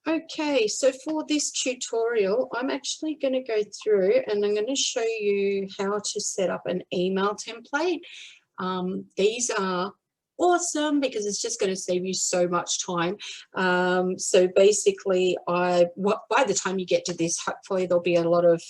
Okay, so for this tutorial, I'm actually going to go through and I'm going to show you how to set up an email template. These are awesome because it's just going to save you so much time. So basically, by the time you get to this, hopefully there'll be a lot of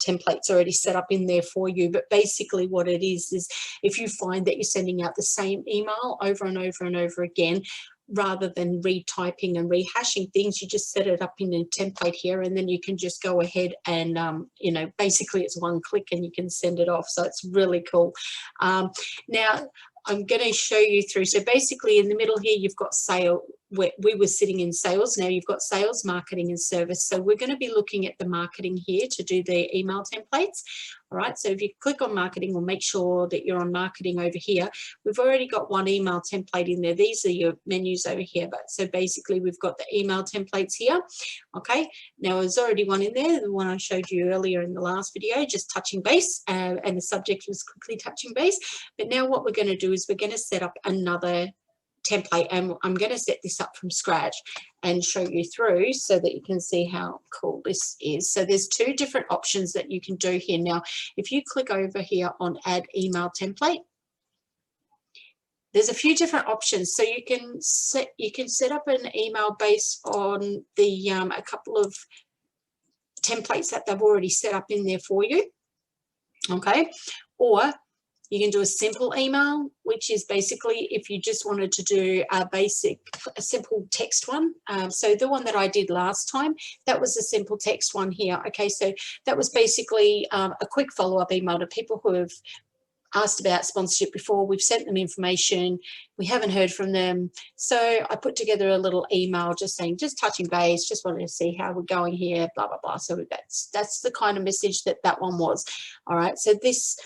templates already set up in there for you. But basically what it is if you find that you're sending out the same email over and over and over again, rather than retyping and rehashing things, you just set it up in a template here, and then you can just go ahead and, you know, basically it's one click and you can send it off. So it's really cool. Now, I'm going to show you through. So basically in the middle here, you've got sale. We were sitting in sales. Now you've got sales, marketing and service. So we're going to be looking at the marketing here to do the email templates. All right. So if you click on marketing, we'll make sure that you're on marketing over here. We've already got one email template in there. These are your menus over here. But so basically we've got the email templates here. Okay. Now there's already one in there, the one I showed you earlier in the last video, just touching base, and the subject was quickly touching base. But now what we're going to do is we're going to set up another template, and I'm going to set this up from scratch and show you through so that you can see how cool this is. So there's two different options that you can do here. Now, if you click over here on add email template, there's a few different options. So you can set up an email based on the a couple of templates that they've already set up in there for you. Okay, or you can do a simple email, which is basically if you just wanted to do a simple text one. So the one that I did last time, that was a simple text one here. Okay, so that was basically a quick follow-up email to people who have asked about sponsorship before. We've sent them information, we haven't heard from them. So I put together a little email just saying, just touching base, just wanted to see how we're going here, blah, blah, blah. So that's the kind of message that one was. All right, so this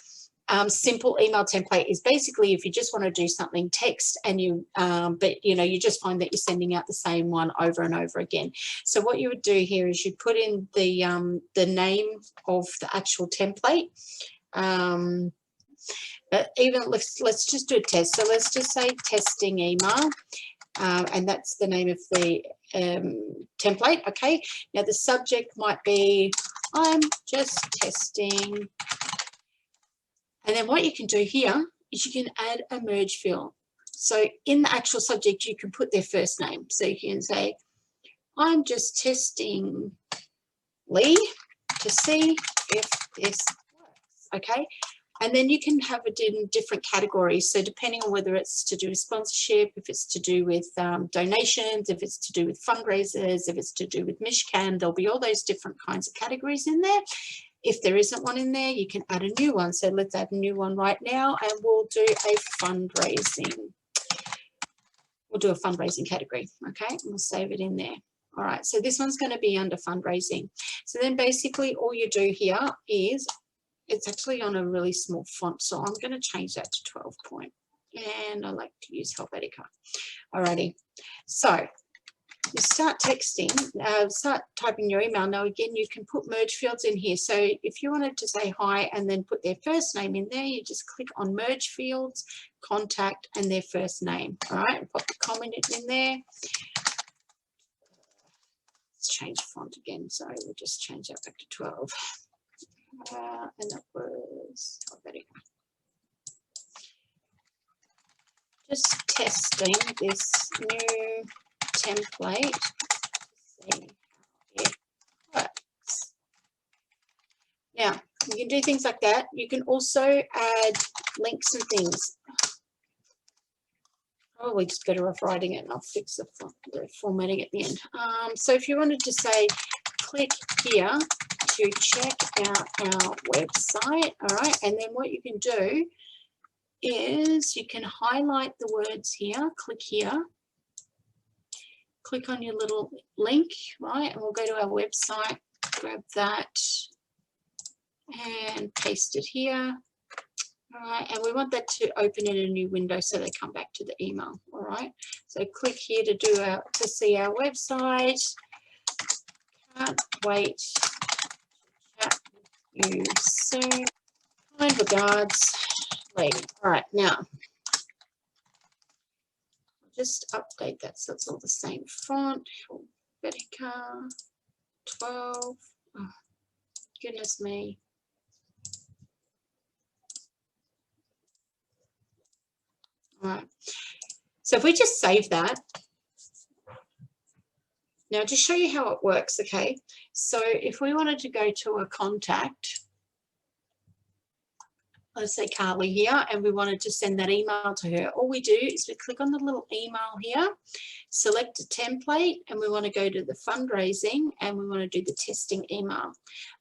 simple email template is basically if you just want to do something text and you but you know, you just find that you're sending out the same one over and over again. So what you would do here is you put in the name of the actual template. But even let's just do a test. So let's just say testing email, and that's the name of the template. Okay, now the subject might be I'm just testing. And then what you can do here is you can add a merge field. So in the actual subject, you can put their first name. So you can say, I'm just testing Lee to see if this works. Okay. And then you can have it in different categories. So depending on whether it's to do with sponsorship, if it's to do with donations, if it's to do with fundraisers, if it's to do with Mishcan, there'll be all those different kinds of categories in there. If there isn't one in there, you can add a new one. So let's add a new one right now, and we'll do a fundraising. We'll do a fundraising category, okay? And we'll save it in there. All right, so this one's going to be under fundraising. So then basically all you do here is, it's actually on a really small font, so I'm going to change that to 12 point. And I like to use Helvetica. Alrighty, so you start texting, start typing your email. Now again, you can put merge fields in here. So if you wanted to say hi and then put their first name in there, you just click on merge fields, contact, and their first name. All right, and pop the comment in there. Let's change font again. Sorry, we'll just change that back to 12. And that was, oh, there you go. Just testing this new template to see how it works. Now, you can do things like that. You can also add links and things. Probably just better off writing it, and I'll fix the formatting at the end. So if you wanted to say, click here to check out our website, all right, and then what you can do is you can highlight the words here, click here, click on your little link, right, and we'll go to our website, grab that and paste it here. All right, and we want that to open in a new window so they come back to the email. All right, so click here to see our website. Can't wait to chat with you soon. Kind regards, Lee. All right, now I'll just update that so it's all the same font. Alphabetica 12. Oh, goodness me. All right. So if we just save that. Now to show you how it works, okay? So if we wanted to go to a contact, let's say Carly here, and we wanted to send that email to her, all we do is we click on the little email here, select a template, and we want to go to the fundraising, and we want to do the testing email.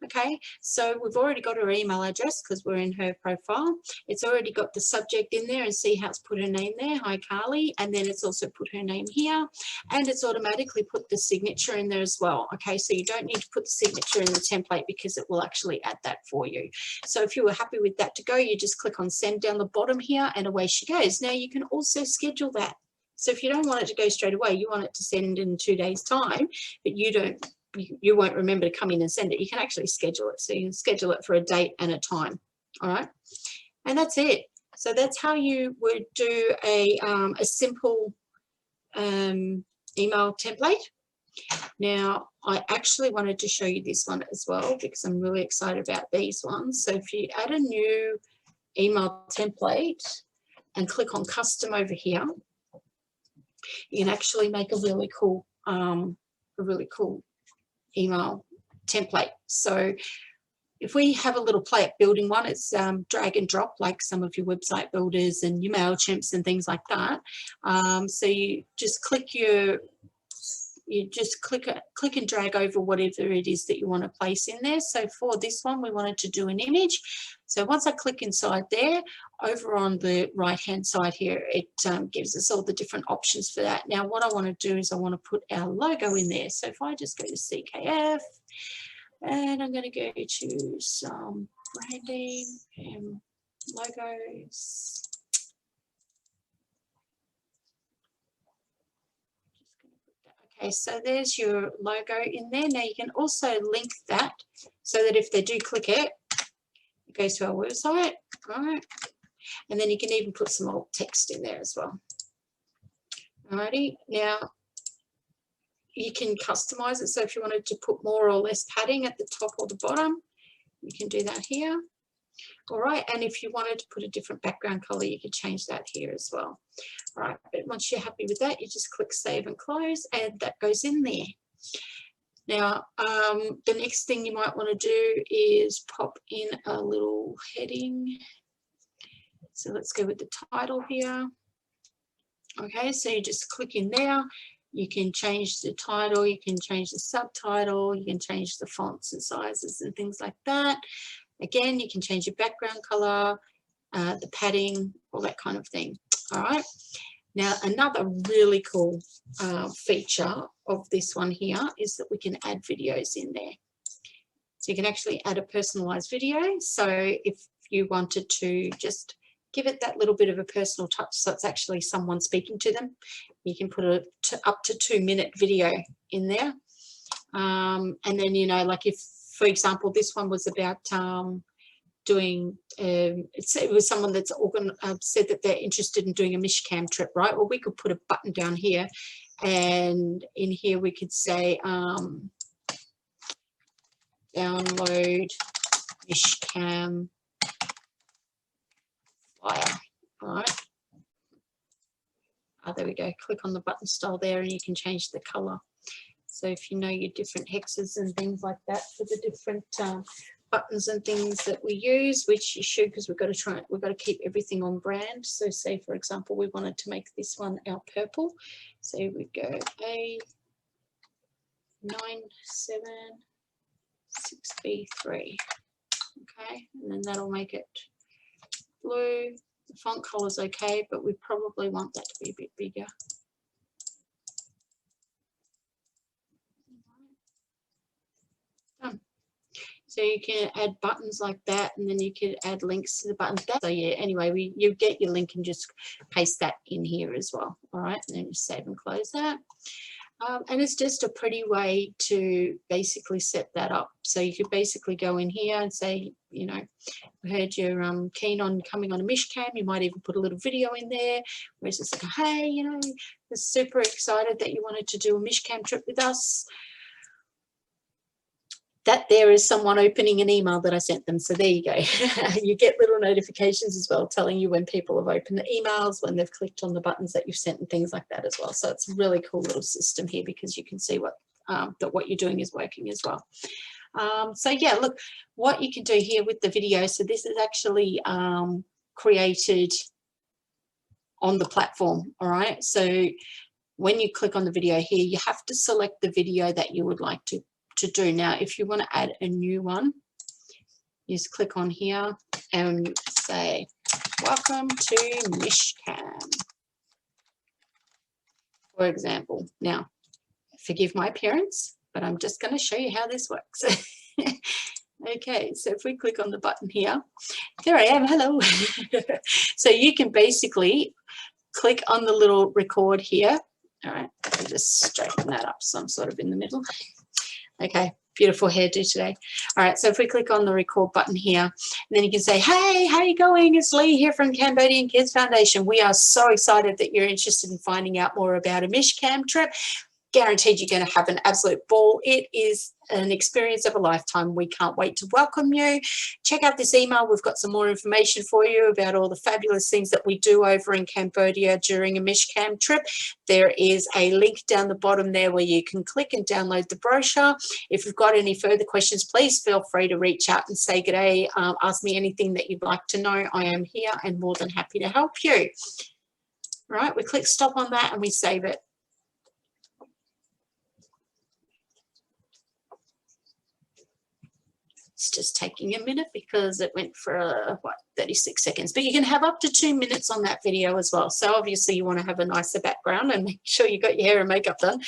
Okay, so we've already got her email address because we're in her profile. It's already got the subject in there, and see how it's put her name there, hi Carly, and then it's also put her name here, and it's automatically put the signature in there as well. Okay, so you don't need to put the signature in the template because it will actually add that for you. So if you were happy with that to go, you just click on send down the bottom here, and away she goes. Now you can also schedule that. So if you don't want it to go straight away, you want it to send in 2 days time, but you won't remember to come in and send it. You can actually schedule it. So you can schedule it for a date and a time. All right. And that's it. So that's how you would do a simple email template. Now, I actually wanted to show you this one as well because I'm really excited about these ones. So if you add a new email template and click on custom over here, you can actually make a really cool email template. So if we have a little play at building one, it's drag and drop like some of your website builders and your MailChimps and things like that. So you just click click and drag over whatever it is that you want to place in there. So for this one, we wanted to do an image. So once I click inside there, over on the right hand side here, it gives us all the different options for that. Now what I want to do is I want to put our logo in there. So if I just go to CKF, and I'm going to go to some branding and logos. Okay, so there's your logo in there. Now you can also link that so that if they do click it, it goes to our website. All right. And then you can even put some old text in there as well. Alrighty. Now you can customize it. So if you wanted to put more or less padding at the top or the bottom, you can do that here. All right, and if you wanted to put a different background color, you could change that here as well. All right, but once you're happy with that, you just click save and close, and that goes in there. Now, the next thing you might want to do is pop in a little heading. So let's go with the title here. Okay, so you just click in there. You can change the title, you can change the subtitle, you can change the fonts and sizes and things like that. Again, you can change your background color, the padding, all that kind of thing. All right. Now, another really cool feature of this one here is that we can add videos in there. So you can actually add a personalized video. So if you wanted to just give it that little bit of a personal touch, so it's actually someone speaking to them, you can put a up to 2-minute video in there. And then, you know, like if, for example, this one was about doing, it was someone that's said that they're interested in doing a Mishcam trip, right? Well, we could put a button down here, and in here we could say download Mishcam flyer, all right? There we go. Click on the button style there, and you can change the color. So if you know your different hexes and things like that for the different buttons and things that we use, which you should, because we've got to keep everything on brand. So say, for example, we wanted to make this one our purple. So we go A976B3. Okay, and then that'll make it blue. The font color is okay, but we probably want that to be a bit bigger. Done. So you can add buttons like that, and then you can add links to the buttons. So yeah, anyway, you get your link and just paste that in here as well. All right, and then you save and close that. And it's just a pretty way to basically set that up. So you could basically go in here and say, you know, I heard you're keen on coming on a Mishcam. You might even put a little video in there where it's just like, hey, you know, we're super excited that you wanted to do a Mishcam trip with us. That there is someone opening an email that I sent them. So there you go. You get little notifications as well telling you when people have opened the emails, when they've clicked on the buttons that you've sent and things like that as well. So it's a really cool little system here because you can see what that what you're doing is working as well. So yeah, look, what you can do here with the video. So this is actually created on the platform. All right. So when you click on the video here, you have to select the video that you would like to do. Now, if you want to add a new one, you just click on here and say, welcome to Mishcam, for example. Now, forgive my appearance, but I'm just going to show you how this works. Okay, so if we click on the button here, there I am, hello. So you can basically click on the little record here. All right, I'll just straighten that up so I'm sort of in the middle. Okay, beautiful hairdo today. All right, so if we click on the record button here, and then you can say, hey, how you going? It's Lee here from Cambodian Kids Foundation. We are so excited that you're interested in finding out more about a Mishcam trip. Guaranteed you're going to have an absolute ball. It is an experience of a lifetime. We can't wait to welcome you. Check out this email. We've got some more information for you about all the fabulous things that we do over in Cambodia during a Mishcam trip. There is a link down the bottom there where you can click and download the brochure. If you've got any further questions, please feel free to reach out and say good day. Ask me anything that you'd like to know. I am here and more than happy to help you. All right, we click stop on that and we save it. It's just taking a minute because it went for what, 36 seconds, but you can have up to 2 minutes on that video as well. So obviously you want to have a nicer background and make sure you got your hair and makeup done.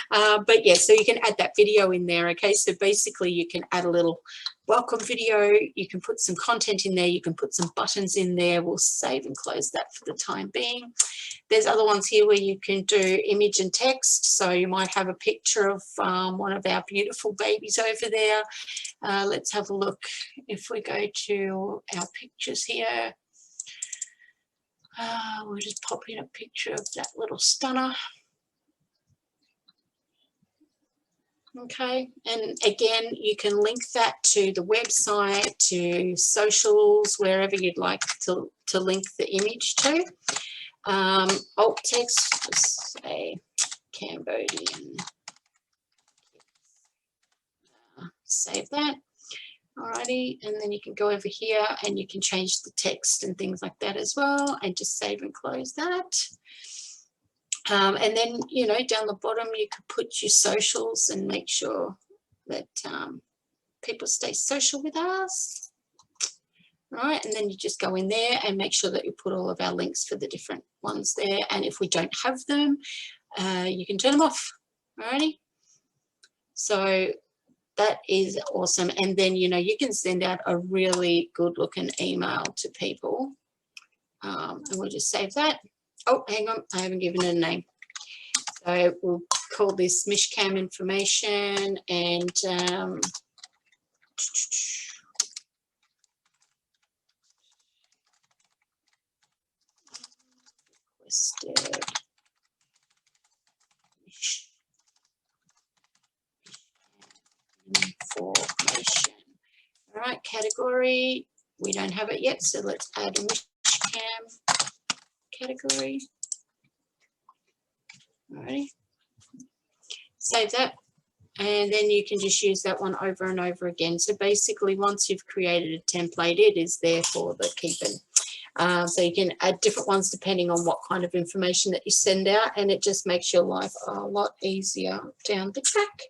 But yeah, so you can add that video in there. Okay, so basically you can add a little welcome video, you can put some content in there, you can put some buttons in there. We'll save and close that for the time being. There's other ones here where you can do image and text. So you might have a picture of one of our beautiful babies over there. Let's have a look. If we go to our pictures here, we'll just pop in a picture of that little stunner. Okay, and again, you can link that to the website, to socials, wherever you'd like to link the image to. Alt text, just say Cambodian. Save that. Alrighty, and then you can go over here and you can change the text and things like that as well, and just save and close that. And then, you know, down the bottom you could put your socials and make sure that people stay social with us. Right, and then you just go in there and make sure that you put all of our links for the different ones there. And if we don't have them, you can turn them off. Alrighty. So that is awesome. And then, you know, you can send out a really good looking email to people. And we'll just save that. Oh, hang on, I haven't given it a name. So we'll call this Mishcam information and requested information. All right, category, we don't have it yet, so let's add a Mishcam category. Alrighty, save that, and then you can just use that one over and over again. So basically, once you've created a template, it is there for the keeping. So you can add different ones depending on what kind of information that you send out, and it just makes your life a lot easier down the track.